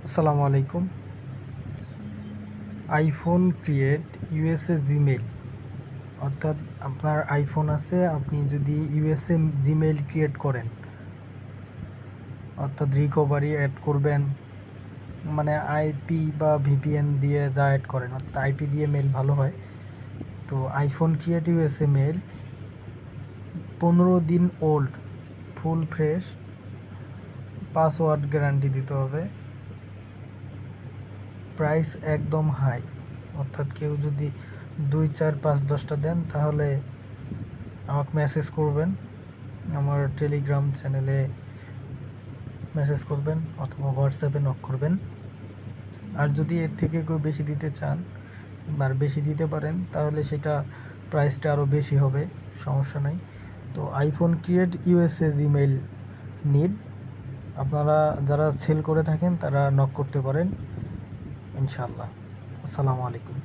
আসসালামু আলাইকুম। IPhone create USA Gmail, অর্থাৎ আপনার আইফোন আছে, আপনি যদি ইউএসএ জিমেইল ক্রিয়েট করেন, অর্থাৎ রিকভারি অ্যাড করবেন, মানে আইপি বা ভিপিএন দিয়ে যা অ্যাড করেন, অর্থাৎ আইপি দিয়ে মেল ভালো হয়। তো আইফোন ক্রিয়েট ইউএসএ মেল 15 দিন old, full fresh, password guarantee দিতে হবে। প্রাইস একদম হাই, অর্থাৎ কেউ যদি 2, 4, 5, 10টা দেন তাহলে আমাকে মেসেজ করবেন, আমার টেলিগ্রাম চ্যানেলে মেসেজ করবেন অথবা হোয়াটসঅ্যাপে নক করবেন। আর যদি এর থেকে কেউ বেশি দিতে চান আর বেশি দিতে পারেন তাহলে সেটা প্রাইসটা আরও বেশি হবে, সমস্যা নাই। তো iPhone create USA Gmail need, আপনারা যারা সেল করে থাকেন তারা নক করতে পারেন ইনশাআল্লাহ। আসসালামু আলাইকুম।